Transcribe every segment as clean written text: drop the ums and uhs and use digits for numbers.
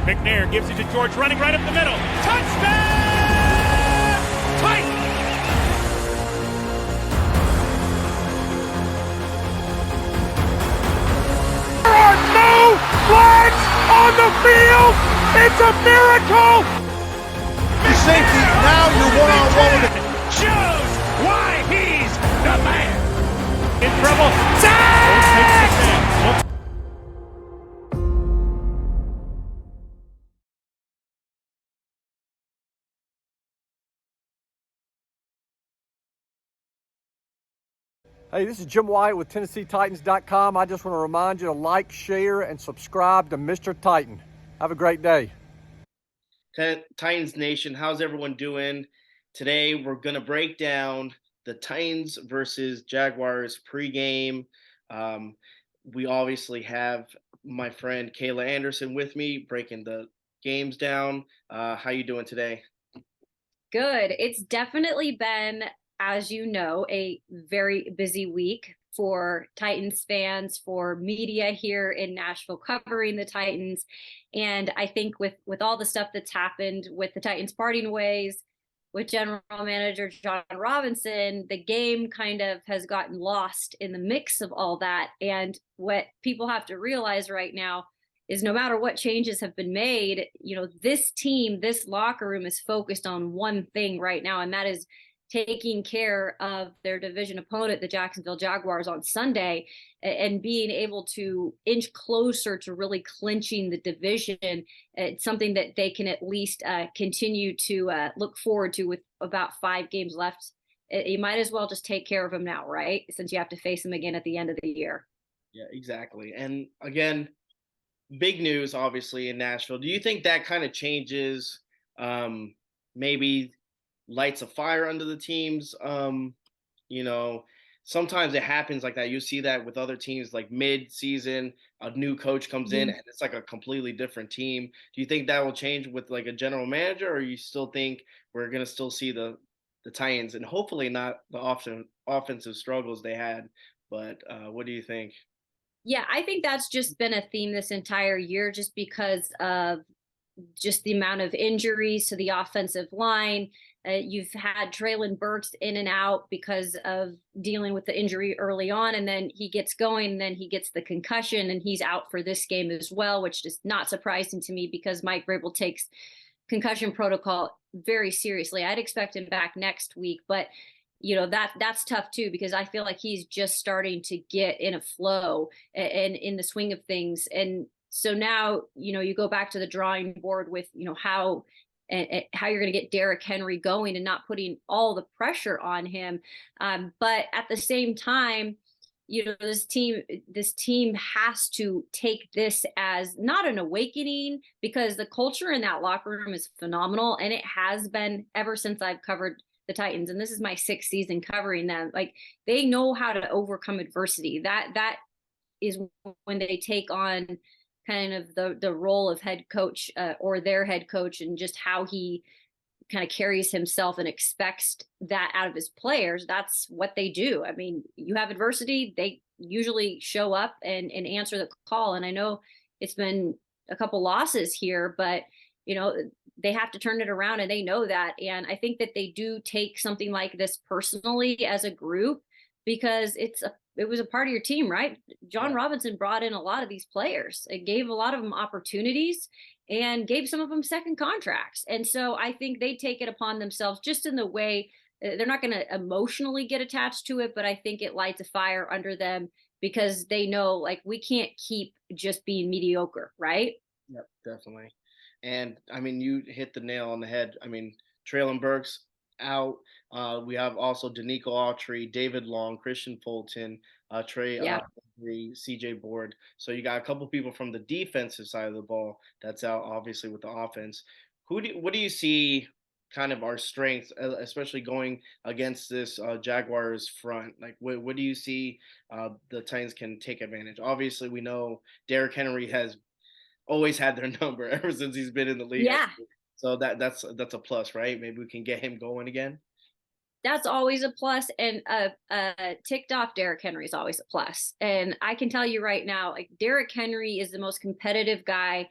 McNair gives it to George, running right up the middle. Touchdown! Titans! There are no flags on the field! It's a miracle! Safety, now you're one-on-one with it. Shows why he's the man! In trouble. Zach! Hey, this is Jim White with TennesseeTitans.com. I just want to remind you to like, share, and subscribe to Mr. Titan. Have a great day. Titans Nation, how's everyone doing? Today we're going to break down the Titans versus Jaguars pregame. We obviously have my friend Kayla Anderson with me breaking the games down. How you doing today? Good. It's definitely been, as you know, a very busy week for Titans fans, for media here in Nashville covering the Titans. And I think with all the stuff that's happened with the Titans parting ways, with general manager John Robinson, the game kind of has gotten lost in the mix of all that. And what people have to realize right now is no matter what changes have been made, this team, this locker room is focused on one thing right now, and that is taking care of their division opponent, the Jacksonville Jaguars, on Sunday, and being able to inch closer to really clinching the division. It's something that they can at least continue to look forward to with about 5 games left. You might as well just take care of them now, right? Since you have to face them again at the end of the year. Yeah, exactly. And again, big news, obviously, in Nashville. Do you think that kind of changes maybe lights a fire under the teams? Sometimes it happens like that. You see that with other teams, like mid-season, a new coach comes in and it's like a completely different team. Do you think that will change with like a general manager, or you still think we're going to still see the Titans and hopefully not the offensive struggles they had? But what do you think? Yeah, I think that's just been a theme this entire year, just because of just the amount of injuries to the offensive line. You've had Treylon Burks in and out because of dealing with the injury early on, and then he gets going, and then he gets the concussion, and he's out for this game as well, which is not surprising to me because Mike Vrabel takes concussion protocol very seriously. I'd expect him back next week, but that's tough too, because I feel like he's just starting to get in a flow and in the swing of things. And so now, you go back to the drawing board with, how you're going to get Derrick Henry going and not putting all the pressure on him. But at the same time, this team has to take this as not an awakening, because the culture in that locker room is phenomenal. And it has been ever since I've covered the Titans. And this is my 6th season covering them. Like, they know how to overcome adversity. That is when they take on kind of the role of head coach or their head coach, and just how he kind of carries himself and expects that out of his players. That's what they do. I mean, you have adversity, they usually show up and answer the call. And I know it's been a couple losses here, but they have to turn it around, and they know that. And I think that they do take something like this personally as a group, because it was a part of your team, right? John Robinson brought in a lot of these players. It gave a lot of them opportunities and gave some of them second contracts. And so I think they take it upon themselves, just in the way they're not going to emotionally get attached to it, but I think it lights a fire under them, because they know, like, we can't keep just being mediocre, right? Yep, definitely. And I mean, you hit the nail on the head. I mean, Treylon Burks out. We have also Danico Autry, David Long, Christian Fulton, CJ Board. So you got a couple people from the defensive side of the ball that's out, obviously, with the offense. What do you see kind of our strengths, especially going against this Jaguars front? Like, what do you see the Titans can take advantage? Obviously, we know Derrick Henry has always had their number ever since he's been in the league. Yeah. So that's a plus, right? Maybe we can get him going again. That's always a plus. And ticked off Derrick Henry is always a plus. And I can tell you right now, like, Derrick Henry is the most competitive guy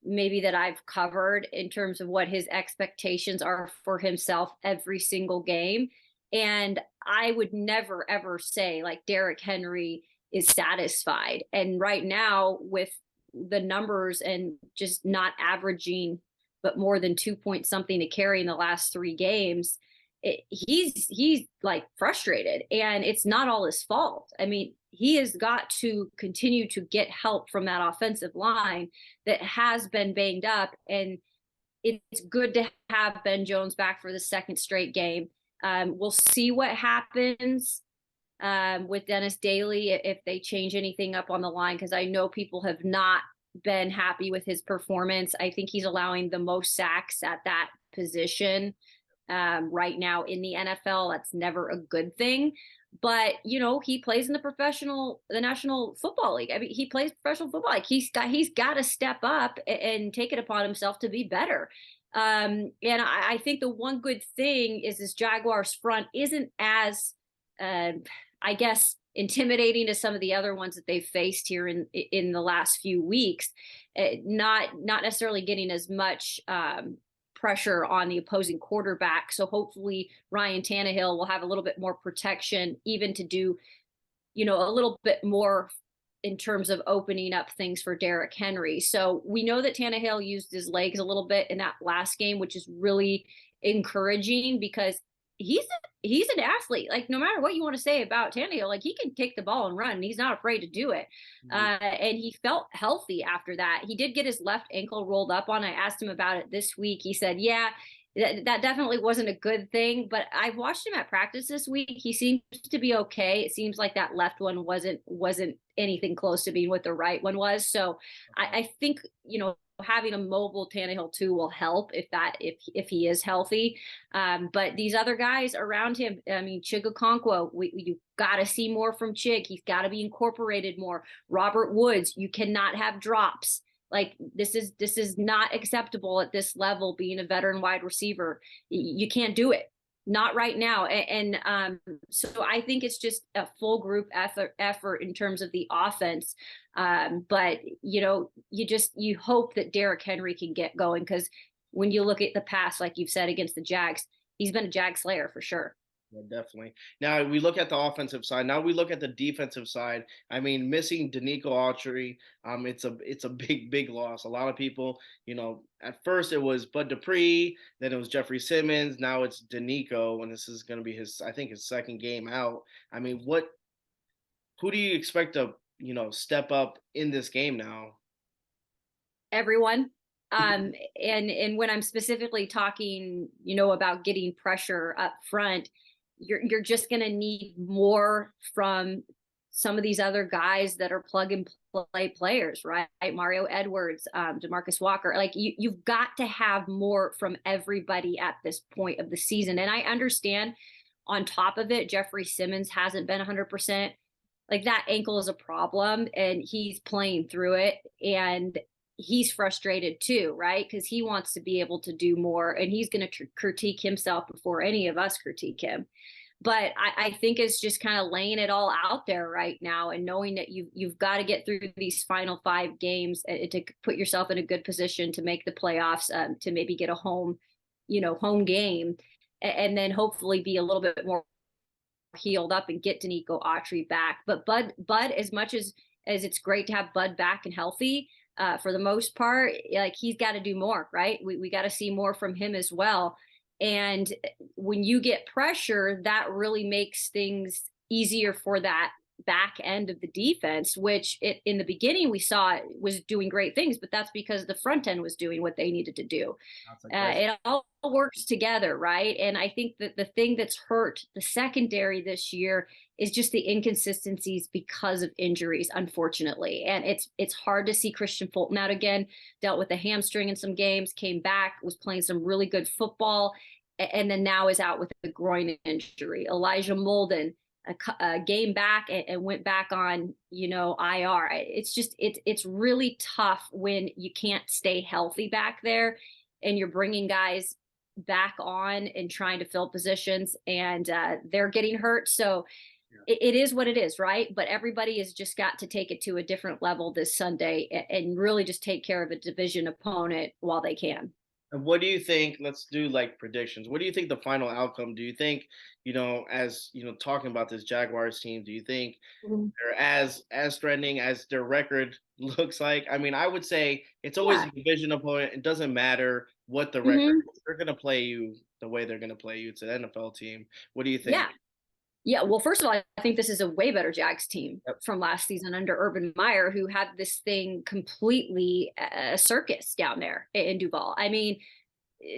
maybe that I've covered in terms of what his expectations are for himself every single game. And I would never, ever say like Derrick Henry is satisfied. And right now, with the numbers and just not averaging but more than 2 point something to carry in the last 3 games, he's like frustrated, and it's not all his fault. I mean, he has got to continue to get help from that offensive line that has been banged up, and it's good to have Ben Jones back for the second straight game. We'll see what happens with Dennis Daly if they change anything up on the line, because I know people have not been happy with his performance. I think he's allowing the most sacks at that position right now in the NFL. That's never a good thing. But, he plays in the National Football League. I mean, he plays professional football. Like he's got to step up and take it upon himself to be better. And I think the one good thing is this Jaguars front isn't as, I guess, intimidating as some of the other ones that they've faced here in the last few weeks. Not necessarily getting as much pressure on the opposing quarterback. So hopefully Ryan Tannehill will have a little bit more protection, even to do, a little bit more in terms of opening up things for Derrick Henry. So we know that Tannehill used his legs a little bit in that last game, which is really encouraging because he's an athlete. Like, no matter what you want to say about Tannehill, like, he can kick the ball and run, and he's not afraid to do it. And he felt healthy after that. He did get his left ankle rolled up on. I asked him about it this week. He said, yeah, that definitely wasn't a good thing, but I watched him at practice this week. He seems to be okay. It seems like that left one wasn't anything close to being what the right one was. So I think, having a mobile Tannehill too will help if he is healthy. But these other guys around him, I mean, Chig Okonkwo, you got to see more from Chig. He's got to be incorporated more. Robert Woods, you cannot have drops. Like, this is not acceptable at this level, being a veteran wide receiver. You can't do it. Not right now. And so I think it's just a full group effort in terms of the offense. But, you hope that Derrick Henry can get going, because when you look at the past, like you've said, against the Jags, he's been a Jag slayer for sure. Yeah, definitely. Now we look at the offensive side. Now we look at the defensive side. I mean, missing Danico Autry, it's a big loss. A lot of people, at first it was Bud Dupree, then it was Jeffrey Simmons, now it's Danico, and this is going to be his second game out. I mean, who do you expect to, step up in this game now? Everyone. And when I'm specifically talking, about getting pressure up front, you're just going to need more from some of these other guys that are plug and play players, right? Mario Edwards, DeMarcus Walker. Like, you've got to have more from everybody at this point of the season. And I understand, on top of it, Jeffrey Simmons hasn't been 100%. Like, that ankle is a problem, and he's playing through it. And he's frustrated too, right? Because he wants to be able to do more, and he's going to critique himself before any of us critique him. But I think it's just kind of laying it all out there right now, and knowing that you've got to get through these final 5 games to put yourself in a good position to make the playoffs, to maybe get a home game, and then hopefully be a little bit more healed up and get Danico Autry back. But Bud, as much as it's great to have Bud back and healthy, for the most part, like, he's got to do more, right? We got to see more from him as well. And when you get pressure, that really makes things easier for that back end of the defense, which in the beginning we saw it was doing great things, but that's because the front end was doing what they needed to do. It all works together, right? And I think that the thing that's hurt the secondary this year is just the inconsistencies because of injuries, unfortunately. And it's hard to see Christian Fulton out again. Dealt with a hamstring in some games, came back, was playing some really good football, and then now is out with a groin injury. Elijah Molden, a game back and went back on, IR. It's really tough when you can't stay healthy back there, and you're bringing guys back on and trying to fill positions, and they're getting hurt. So it is what it is, right? But everybody has just got to take it to a different level this Sunday and really just take care of a division opponent while they can. And what do you think? Let's do like predictions. What do you think the final outcome? Do you think, as talking about this Jaguars team, do you think Mhm. they're as threatening as their record looks like? I mean, I would say it's always Yeah. a division opponent. It doesn't matter what the record Hmm. is. They're gonna play you the way they're gonna play you. It's an NFL team. What do you Yeah. think? Yeah, well, first of all, I think this is a way better Jags team Yep. from last season under Urban Meyer, who had this thing completely a circus down there in Duval. I mean,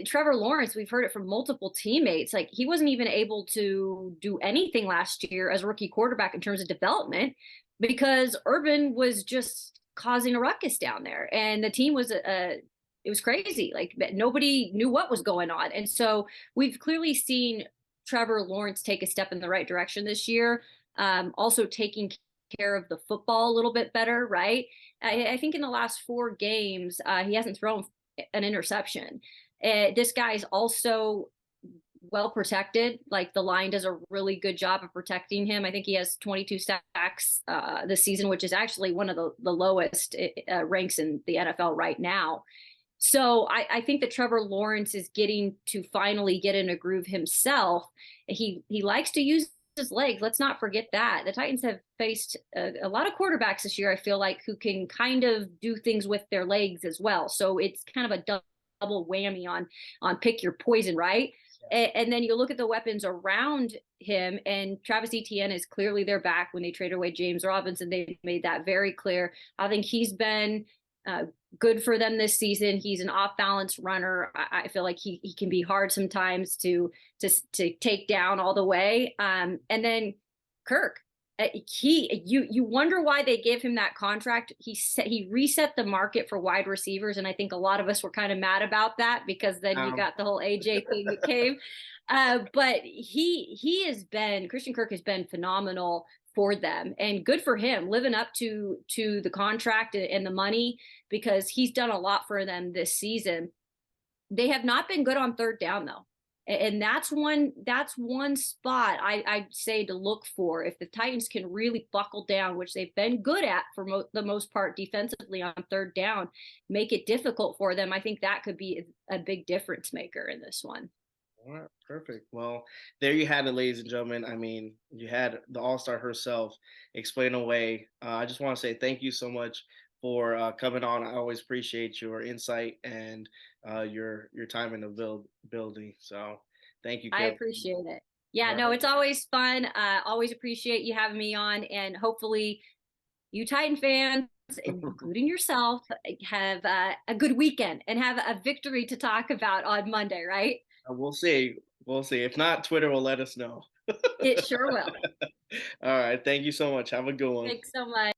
Trevor Lawrence, we've heard it from multiple teammates. Like, he wasn't even able to do anything last year as a rookie quarterback in terms of development because Urban was just causing a ruckus down there, and the team was it was crazy. Like, nobody knew what was going on, and so we've clearly seen Trevor Lawrence take a step in the right direction this year. Also taking care of the football a little bit better, right? I think in the last 4 games, he hasn't thrown an interception. This guy's also well protected. Like, the line does a really good job of protecting him. I think he has 22 sacks this season, which is actually one of the lowest ranks in the NFL right now. So I think that Trevor Lawrence is getting to finally get in a groove himself. He likes to use his legs. Let's not forget that. The Titans have faced a lot of quarterbacks this year, I feel like, who can kind of do things with their legs as well. So it's kind of a double whammy on pick your poison, right? And then you look at the weapons around him, and Travis Etienne is clearly their back. When they traded away James Robinson, they made that very clear. I think he's been good for them this season. He's an off-balance runner. I feel like he can be hard sometimes to take down all the way. And then Kirk, you wonder why they gave him that contract. He reset the market for wide receivers, and I think a lot of us were kind of mad about that because then you got the whole AJ thing that came. But Christian Kirk has been phenomenal for them, and good for him living up to the contract and the money, because he's done a lot for them this season. They have not been good on third down though, and that's one spot I'd say to look for. If the Titans can really buckle down, which they've been good at for the most part defensively on third down, make it difficult for them, I think that could be a big difference maker in this one. All right, perfect. Well, there you had it, ladies and gentlemen. I mean, you had the all-star herself explain away. I just want to say thank you so much for coming on. I always appreciate your insight and your time in the building. So thank you, I Kayla. appreciate it. Yeah, All no, right. it's always fun. Always appreciate you having me on, and hopefully you Titan fans, including yourself, have a good weekend and have a victory to talk about on Monday, right? We'll see. We'll see. If not, Twitter will let us know. It sure will. All right. Thank you so much. Have a good one. Thanks so much.